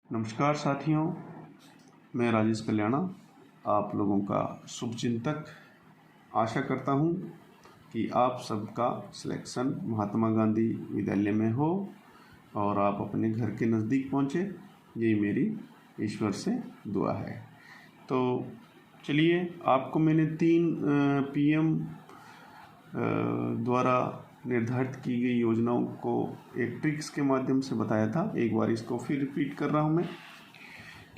नमस्कार साथियों, मैं राजेश कल्याणा आप लोगों का शुभचिंतक। आशा करता हूँ कि आप सबका सिलेक्शन महात्मा गांधी विद्यालय में हो और आप अपने घर के नज़दीक पहुँचे, यही मेरी ईश्वर से दुआ है। तो चलिए, आपको मैंने 3 पीएम द्वारा निर्धारित की गई योजनाओं को एक ट्रिक्स के माध्यम से बताया था। एक बार इसको फिर रिपीट कर रहा हूँ मैं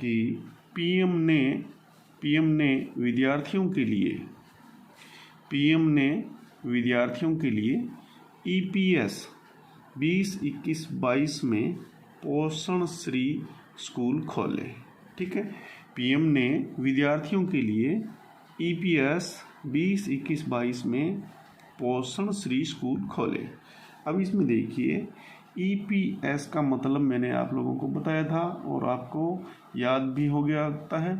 कि पीएम ने विद्यार्थियों के लिए ईपीएस 2021-22 में पोषण श्री स्कूल खोले। ठीक है, पीएम ने विद्यार्थियों के लिए ईपीएस 2021-22 में पोषण श्री स्कूल खोले। अब इसमें देखिए, ईपीएस का मतलब मैंने आप लोगों को बताया था और आपको याद भी हो गया लगता है।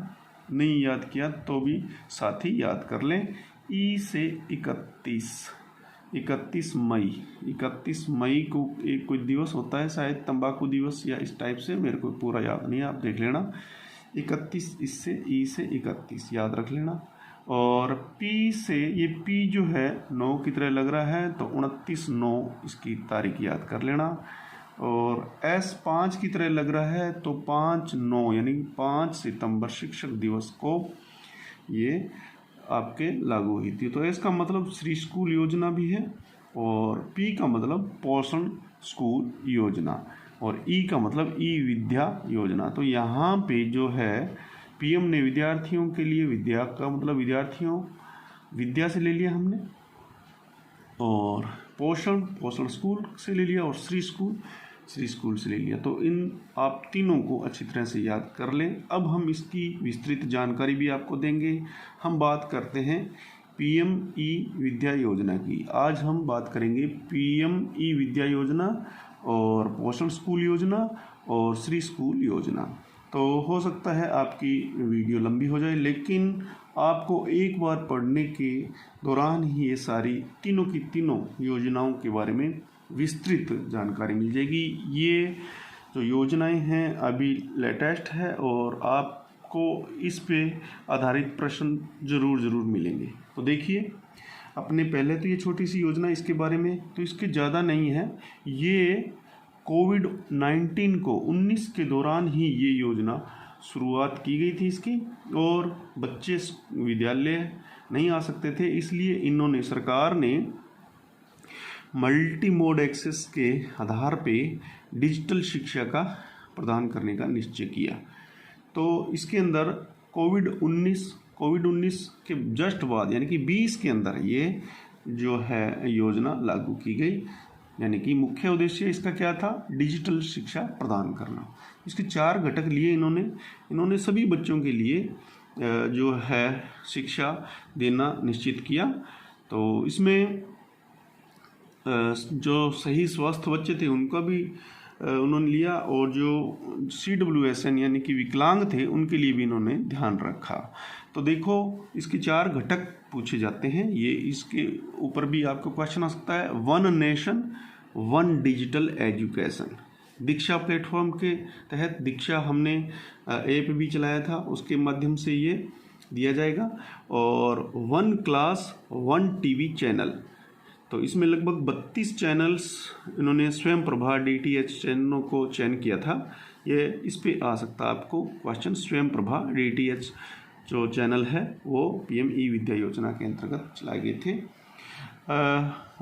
नहीं याद किया तो भी साथी याद कर लें। ई से 31 मई को एक कोई दिवस होता है, शायद तंबाकू दिवस या इस टाइप से, मेरे को पूरा याद नहीं है, आप देख लेना। 31 इससे ई से 31 याद रख लेना। और पी से, ये पी जो है 9 की तरह लग रहा है, तो 29/9 इसकी तारीख याद कर लेना। और एस 5 की तरह लग रहा है, तो 5/9 यानी 5 सितंबर शिक्षक दिवस को ये आपके लागू हुई थी। तो एस का मतलब श्री स्कूल योजना भी है और पी का मतलब पोषण स्कूल योजना और ई का मतलब ई विद्या योजना। तो यहाँ पे जो है पीएम ने विद्यार्थियों के लिए, विद्या का मतलब विद्या से ले लिया हमने, और पोषण स्कूल से ले लिया, और श्री स्कूल से ले लिया। तो इन आप तीनों को अच्छी तरह से याद कर लें। अब हम इसकी विस्तृत जानकारी भी आपको देंगे। हम बात करते हैं पीएम ई विद्या योजना की। आज हम बात करेंगे पीएम ई विद्या योजना और पोषण स्कूल योजना और श्री स्कूल योजना। तो हो सकता है आपकी वीडियो लंबी हो जाए, लेकिन आपको एक बार पढ़ने के दौरान ही ये सारी तीनों की तीनों योजनाओं के बारे में विस्तृत जानकारी मिल जाएगी। ये जो योजनाएं हैं अभी लेटेस्ट है और आपको इस पे आधारित प्रश्न ज़रूर मिलेंगे। तो देखिए, अपने पहले तो ये छोटी सी योजना इसके बारे में, तो इसके ज़्यादा नहीं है। ये कोविड-19 को 19 के दौरान ही ये योजना शुरुआत की गई थी इसकी, और बच्चे विद्यालय नहीं आ सकते थे, इसलिए सरकार ने मल्टी मोड एक्सेस के आधार पे डिजिटल शिक्षा का प्रदान करने का निश्चय किया। तो इसके अंदर कोविड-19 के जस्ट बाद यानी कि 20 के अंदर ये जो है योजना लागू की गई। यानी कि मुख्य उद्देश्य इसका क्या था? डिजिटल शिक्षा प्रदान करना। इसके 4 घटक लिए इन्होंने सभी बच्चों के लिए जो है शिक्षा देना निश्चित किया। तो इसमें जो सही स्वस्थ बच्चे थे उनका भी उन्होंने लिया, और जो CWSN यानी कि विकलांग थे उनके लिए भी इन्होंने ध्यान रखा। तो देखो, इसके 4 घटक पूछे जाते हैं। ये इसके ऊपर भी आपको क्वेश्चन आ सकता है। 1 नेशन 1 डिजिटल एजुकेशन, दीक्षा प्लेटफॉर्म के तहत दीक्षा हमने ऐप भी चलाया था, उसके माध्यम से ये दिया जाएगा। और 1 क्लास 1 टीवी चैनल, तो इसमें लगभग 32 चैनल्स इन्होंने स्वयं प्रभा DTH चैनलों को चयन किया था। ये इस पे आ सकता है आपको क्वेश्चन। स्वयं प्रभा DTH जो चैनल है वो पीएम ई विद्या योजना के अंतर्गत चलाए गए थे।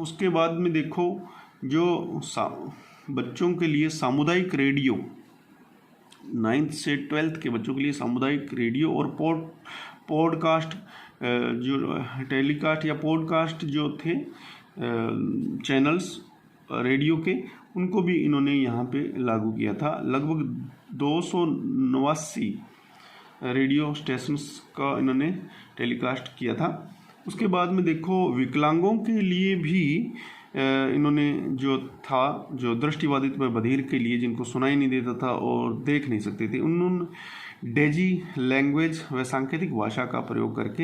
उसके बाद में देखो, जो बच्चों के लिए सामुदायिक रेडियो, 9th से 12th के बच्चों के लिए सामुदायिक रेडियो और पॉडकास्ट जो टेलीकास्ट या पॉडकास्ट जो थे चैनल्स रेडियो के, उनको भी इन्होंने यहाँ पे लागू किया था। लगभग 289 रेडियो स्टेशंस का इन्होंने टेलीकास्ट किया था। उसके बाद में देखो, विकलांगों के लिए भी इन्होंने जो दृष्टिबाधित व बधिर के लिए, जिनको सुनाई नहीं देता था और देख नहीं सकते थे, उन्होंने डेजी लैंग्वेज व सांकेतिक भाषा का प्रयोग करके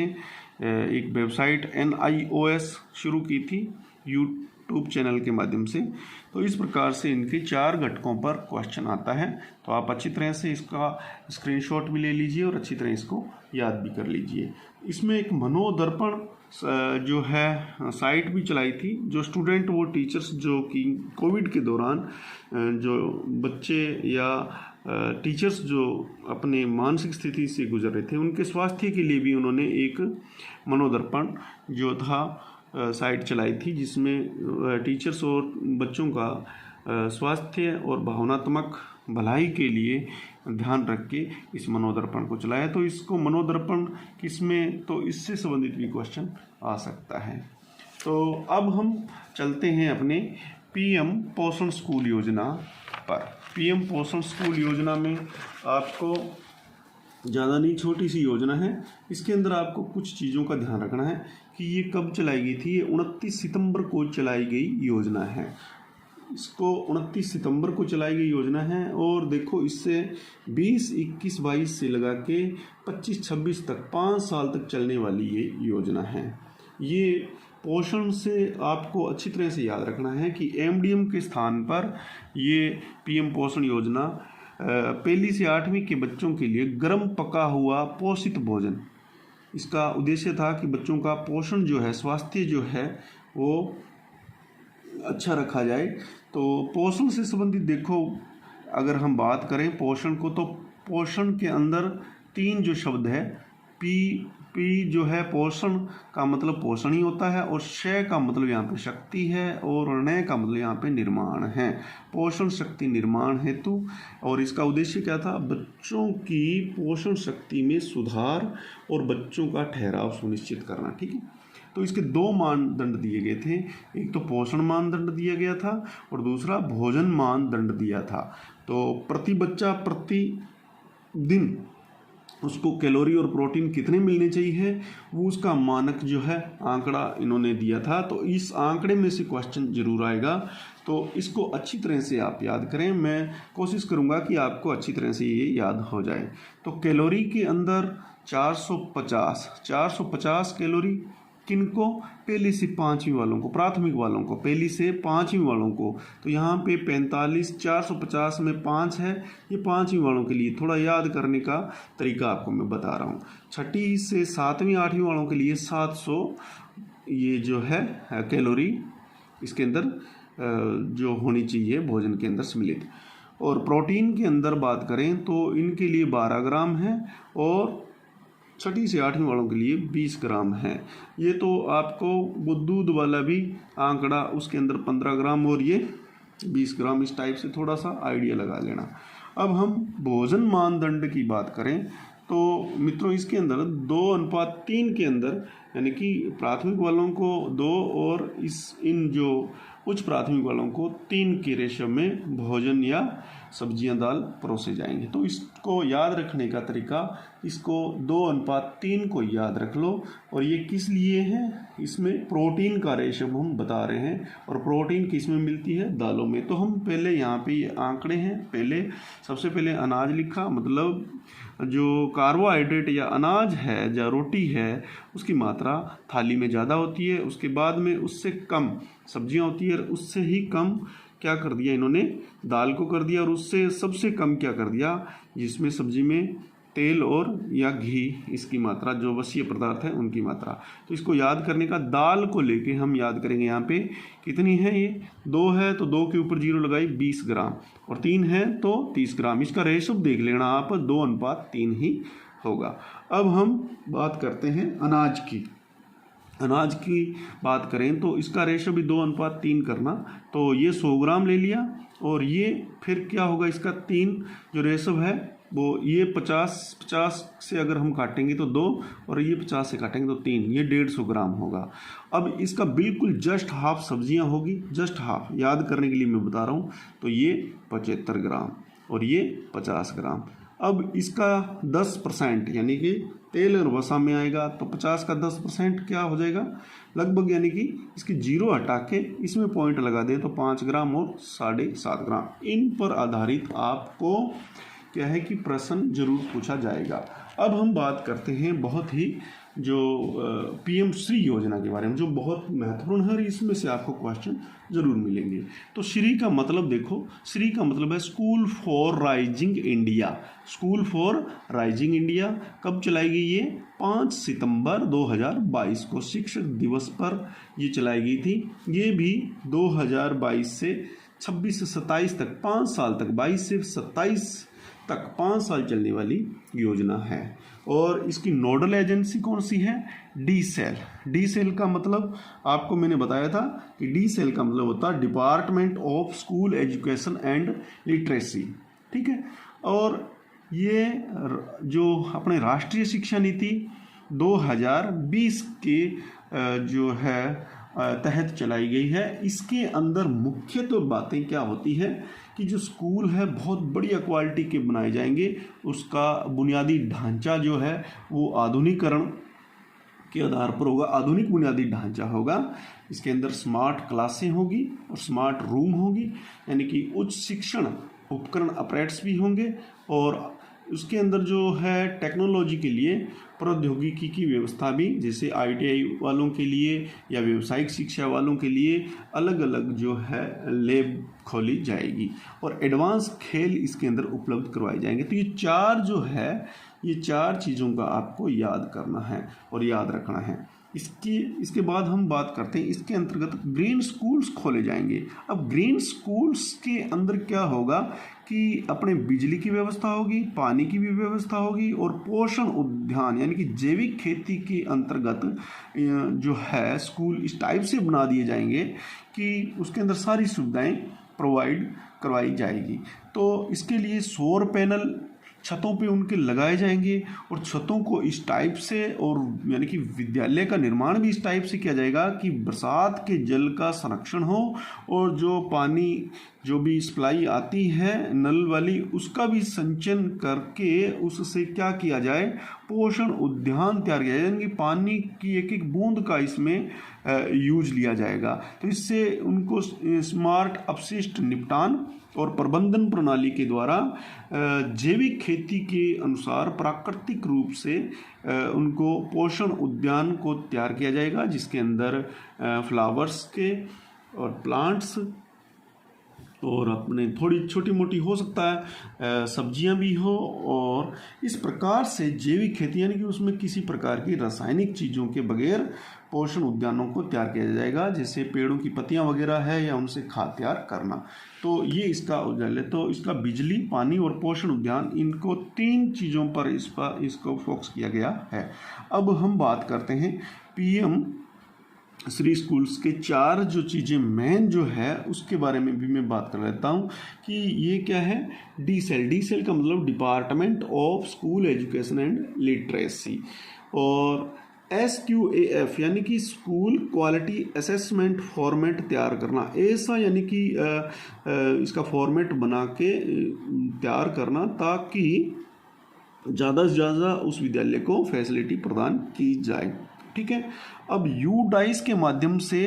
एक वेबसाइट NIOS शुरू की थी। यूट्यूब चैनल के माध्यम से। तो इस प्रकार से इनके 4 घटकों पर क्वेश्चन आता है। तो आप अच्छी तरह से इसका स्क्रीनशॉट भी ले लीजिए और अच्छी तरह इसको याद भी कर लीजिए। इसमें एक मनोदर्पण जो है साइट भी चलाई थी, जो स्टूडेंट वो टीचर्स जो कि कोविड के दौरान जो बच्चे या टीचर्स जो अपने मानसिक स्थिति से गुजर रहे थे, उनके स्वास्थ्य के लिए भी उन्होंने एक मनोदर्पण जो था साइट चलाई थी, जिसमें टीचर्स और बच्चों का स्वास्थ्य और भावनात्मक भलाई के लिए ध्यान रख के इस मनोदर्पण को चलाया। तो इसको मनोदर्पण किसमें, तो इससे संबंधित भी क्वेश्चन आ सकता है। तो अब हम चलते हैं अपने पीएम पोषण स्कूल योजना पर। पीएम पोषण स्कूल योजना में आपको ज़्यादा नहीं, छोटी सी योजना है। इसके अंदर आपको कुछ चीज़ों का ध्यान रखना है कि ये कब चलाई गई थी। ये 29 सितंबर को चलाई गई योजना है। इसको 29 सितंबर को चलाई गई योजना है। और देखो, इससे 20, 21, 22 से लगा के 25, 26 तक 5 साल तक चलने वाली ये योजना है। ये पोषण से आपको अच्छी तरह से याद रखना है कि एमडीएम के स्थान पर ये पीएम पोषण योजना पहली से 8वीं के बच्चों के लिए गर्म पका हुआ पोषित भोजन, इसका उद्देश्य था कि बच्चों का पोषण जो है, स्वास्थ्य जो है वो अच्छा रखा जाए। तो पोषण से संबंधित देखो, अगर हम बात करें पोषण को, तो पोषण के अंदर 3 जो शब्द है, पी जो है पोषण का मतलब पोषण ही होता है, और श का मतलब यहाँ पे शक्ति है, और न का मतलब यहाँ पे निर्माण है। पोषण शक्ति निर्माण हेतु, और इसका उद्देश्य क्या था, बच्चों की पोषण शक्ति में सुधार और बच्चों का ठहराव सुनिश्चित करना। ठीक है, तो इसके 2 मानदंड दिए गए थे। एक तो पोषण मानदंड दिया गया था और दूसरा भोजन मानदंड दिया था। तो प्रति बच्चा प्रति दिन उसको कैलोरी और प्रोटीन कितने मिलने चाहिए, वो उसका मानक जो है आंकड़ा इन्होंने दिया था। तो इस आंकड़े में से क्वेश्चन जरूर आएगा। तो इसको अच्छी तरह से आप याद करें। मैं कोशिश करूंगा कि आपको अच्छी तरह से ये याद हो जाए। तो कैलोरी के अंदर 450 कैलोरी किनको, पहली से 5वीं वालों को, प्राथमिक वालों को, पहली से 5वीं वालों को। तो यहाँ पे 45, 450 में 5 है, ये 5वीं वालों के लिए। थोड़ा याद करने का तरीका आपको मैं बता रहा हूँ। 6ठी से 7वीं 8वीं वालों के लिए 700 ये जो है कैलोरी इसके अंदर जो होनी चाहिए भोजन के अंदर सम्मिलित। और प्रोटीन के अंदर बात करें तो इनके लिए 12 ग्राम है, और 6ठी से 8वीं वालों के लिए 20 ग्राम है। ये तो आपको वो दूध वाला भी आंकड़ा, उसके अंदर 15 ग्राम और ये 20 ग्राम, इस टाइप से थोड़ा सा आइडिया लगा लेना। अब हम भोजन मानदंड की बात करें तो मित्रों, इसके अंदर 2:3 के अंदर, यानी कि प्राथमिक वालों को 2 और इन जो उच्च प्राथमिक वालों को 3 के रेशो में भोजन या सब्जियां दाल परोसे जाएंगे। तो इसको याद रखने का तरीका, इसको 2:3 को याद रख लो। और ये किस लिए है, इसमें प्रोटीन का रेशो हम बता रहे हैं, और प्रोटीन किस में मिलती है, दालों में। तो हम पहले यहाँ पे ये आंकड़े हैं, पहले सबसे पहले अनाज लिखा, मतलब जो कार्बोहाइड्रेट या अनाज है या रोटी है उसकी मात्रा थाली में ज़्यादा होती है। उसके बाद में उससे कम सब्जियां होती है, और उससे ही कम क्या कर दिया इन्होंने, दाल को कर दिया। और उससे सबसे कम क्या कर दिया, जिसमें सब्जी में तेल और या घी, इसकी मात्रा, जो वसीय पदार्थ है उनकी मात्रा। तो इसको याद करने का, दाल को लेके हम याद करेंगे। यहाँ पे कितनी है, ये 2 है तो 2 के ऊपर 0 लगाई, 20 ग्राम, और 3 है तो 30 ग्राम। इसका रेशो देख लेना आप, 2:3 ही होगा। अब हम बात करते हैं अनाज की। अनाज की बात करें तो इसका रेशो भी 2:3 करना। तो ये 100 ग्राम ले लिया, और ये फिर क्या होगा, इसका 3 जो रेशो है वो ये 50 से अगर हम काटेंगे तो 2, और ये 50 से काटेंगे तो 3, ये 150 ग्राम होगा। अब इसका बिल्कुल जस्ट हाफ सब्जियां होगी, जस्ट हाफ, याद करने के लिए मैं बता रहा हूँ। तो ये 75 ग्राम और ये 50 ग्राम। अब इसका 10% यानी कि तेल और वसा में आएगा, तो 50 का 10% क्या हो जाएगा लगभग, यानी कि इसकी 0 हटा के इसमें पॉइंट लगा दें तो 5 ग्राम और 7.5 ग्राम। इन पर आधारित आपको क्या है कि प्रश्न जरूर पूछा जाएगा। अब हम बात करते हैं बहुत ही जो PM श्री योजना के बारे में, जो बहुत महत्वपूर्ण है और इसमें से आपको क्वेश्चन जरूर मिलेंगे। तो श्री का मतलब देखो, श्री का मतलब है school for rising India. School for rising India कब चलाई गई? ये 5 सितंबर 2022 को शिक्षक दिवस पर ये चलाई गई थी। ये भी 2022 से 26 से 27 तक 5 साल तक, 22 से 27 तक 5 साल चलने वाली योजना है। और इसकी नोडल एजेंसी कौन सी है? D cell. डी सेल का मतलब आपको मैंने बताया था कि डी सेल का मतलब होता है department of school education and literacy, ठीक है। और ये जो अपने राष्ट्रीय शिक्षा नीति 2020 के जो है तहत चलाई गई है। इसके अंदर मुख्य तो बातें क्या होती है कि जो स्कूल है बहुत बढ़िया क्वालिटी के बनाए जाएंगे, उसका बुनियादी ढांचा जो है वो आधुनिकीकरण के आधार पर होगा, आधुनिक बुनियादी ढांचा होगा। इसके अंदर स्मार्ट क्लासें होगी और स्मार्ट रूम होगी, यानी कि उच्च शिक्षण उपकरण अपरेट्स भी होंगे। और उसके अंदर जो है टेक्नोलॉजी के लिए प्रौद्योगिकी की व्यवस्था भी, जैसे ITI वालों के लिए या व्यावसायिक शिक्षा वालों के लिए अलग अलग जो है लैब खोली जाएगी और एडवांस खेल इसके अंदर उपलब्ध करवाए जाएंगे। तो ये चार जो है, ये चार चीज़ों का आपको याद करना है और याद रखना है। इसके बाद हम बात करते हैं, इसके अंतर्गत ग्रीन स्कूल्स खोले जाएंगे। अब ग्रीन स्कूल्स के अंदर क्या होगा कि अपने बिजली की व्यवस्था होगी, पानी की भी व्यवस्था होगी और पोषण उद्यान यानी कि जैविक खेती के अंतर्गत जो है स्कूल इस टाइप से बना दिए जाएंगे कि उसके अंदर सारी सुविधाएं प्रोवाइड करवाई जाएगी। तो इसके लिए सौर पैनल छतों पे उनके लगाए जाएंगे और छतों को इस टाइप से, और यानी कि विद्यालय का निर्माण भी इस टाइप से किया जाएगा कि बरसात के जल का संरक्षण हो और जो पानी जो भी सप्लाई आती है नल वाली उसका भी संचयन करके उससे क्या किया जाए, पोषण उद्यान तैयार किया जाए, यानी कि पानी की एक एक बूंद का इसमें यूज लिया जाएगा। तो इससे उनको स्मार्ट अपशिष्ट निपटान और प्रबंधन प्रणाली के द्वारा जैविक खेती के अनुसार प्राकृतिक रूप से उनको पोषण उद्यान को तैयार किया जाएगा, जिसके अंदर फ्लावर्स के और प्लांट्स और अपने थोड़ी छोटी मोटी हो सकता है सब्जियां भी हो। और इस प्रकार से जैविक खेती यानी कि उसमें किसी प्रकार की रासायनिक चीज़ों के बगैर पोषण उद्यानों को तैयार किया जाएगा, जैसे पेड़ों की पत्तियां वगैरह है या उनसे खाद तैयार करना। तो ये इसका उद्यान है। तो इसका बिजली, पानी और पोषण उद्यान, इनको 3 चीज़ों पर इसको फोकस किया गया है। अब हम बात करते हैं PM श्री स्कूल्स के 4 जो चीज़ें मेन जो है उसके बारे में भी मैं बात कर लेता हूँ कि ये क्या है। डी सेल का मतलब department of school education and literacy, और SQAF यानी कि स्कूल क्वालिटी असेसमेंट फॉर्मेट तैयार करना। ऐसा यानी कि इसका फॉर्मेट बना के तैयार करना ताकि ज़्यादा से ज़्यादा उस विद्यालय को फैसिलिटी प्रदान की जाए, ठीक है। अब UDICE के माध्यम से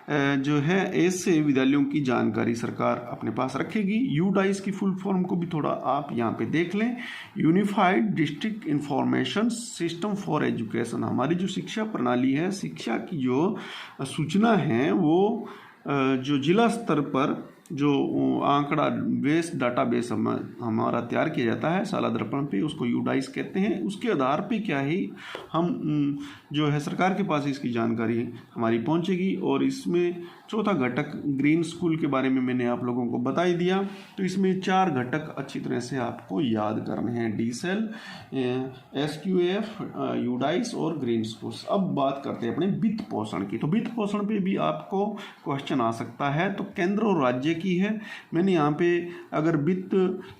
जो है ऐसे विद्यालयों की जानकारी सरकार अपने पास रखेगी। UDICE की फुल फॉर्म को भी थोड़ा आप यहाँ पे देख लें। Unified district information system for education. हमारी जो शिक्षा प्रणाली है, शिक्षा की जो सूचना है वो जो जिला स्तर पर जो आंकड़ा बेस डाटाबेस हमारा तैयार किया जाता है साला दर्पण पे, उसको UDICE कहते हैं। उसके आधार पे क्या है हम जो है सरकार के पास इसकी जानकारी हमारी पहुंचेगी। और इसमें चौथा घटक ग्रीन स्कूल के बारे में मैंने आप लोगों को बता ही दिया। तो इसमें 4 घटक अच्छी तरह से आपको याद करने हैं, डी सेल, SQAF, UDICE और ग्रीन स्कूल्स। अब बात करते हैं अपने वित्त पोषण की। तो वित्त पोषण पे भी आपको क्वेश्चन आ सकता है। तो केंद्र और राज्य की है, मैंने यहाँ पे अगर वित्त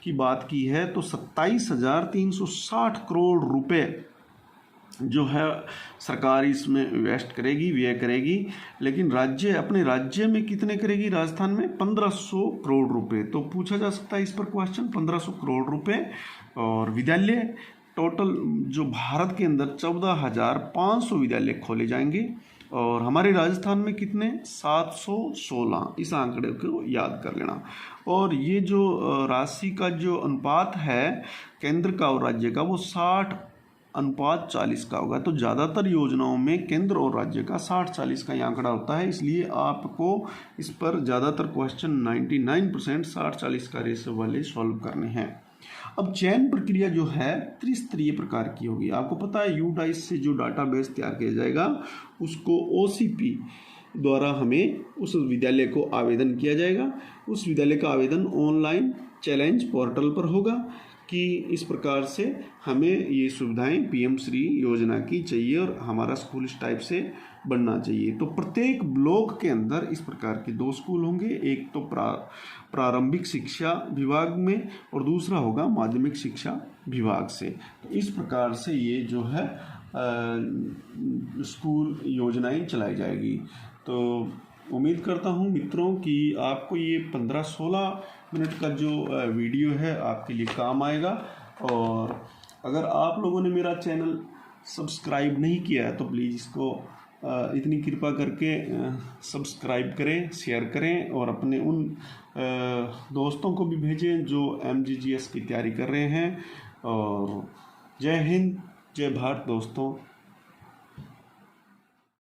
की बात की है तो 27,360 करोड़ रुपए जो है सरकार इसमें इन्वेस्ट करेगी, व्यय करेगी। लेकिन राज्य अपने राज्य में कितने करेगी? राजस्थान में 1500 करोड़ रुपए। तो पूछा जा सकता है इस पर क्वेश्चन, 1500 करोड़ रुपए। और विद्यालय टोटल जो भारत के अंदर 14,500 विद्यालय खोले जाएंगे और हमारे राजस्थान में कितने 716, इस आंकड़े को याद कर लेना। और ये जो राशि का जो अनुपात है केंद्र का और राज्य का वो 60:40 का होगा। तो ज़्यादातर योजनाओं में केंद्र और राज्य का 60-40 का ही आंकड़ा होता है, इसलिए आपको इस पर ज़्यादातर क्वेश्चन 99% 60-40 का रेशो वाले सॉल्व करने हैं। अब चयन प्रक्रिया जो है त्रिस्तरीय प्रकार की होगी। आपको पता है यूडाइस से जो डाटाबेस तैयार किया जाएगा उसको ओसीपी द्वारा हमें उस विद्यालय को आवेदन किया जाएगा। उस विद्यालय का आवेदन ऑनलाइन चैलेंज पोर्टल पर होगा कि इस प्रकार से हमें ये सुविधाएं पीएम श्री योजना की चाहिए और हमारा स्कूल इस टाइप से बनना चाहिए। तो प्रत्येक ब्लॉक के अंदर इस प्रकार के 2 स्कूल होंगे, एक तो प्रारंभिक शिक्षा विभाग में और दूसरा होगा माध्यमिक शिक्षा विभाग से। तो इस प्रकार से ये जो है स्कूल योजनाएं चलाई जाएगी। तो उम्मीद करता हूँ मित्रों कि आपको ये 15-16 मिनट का जो वीडियो है आपके लिए काम आएगा। और अगर आप लोगों ने मेरा चैनल सब्सक्राइब नहीं किया है तो प्लीज़ इसको इतनी कृपा करके सब्सक्राइब करें, शेयर करें और अपने उन दोस्तों को भी भेजें जो MGGS की तैयारी कर रहे हैं। और जय हिंद, जय भारत दोस्तों।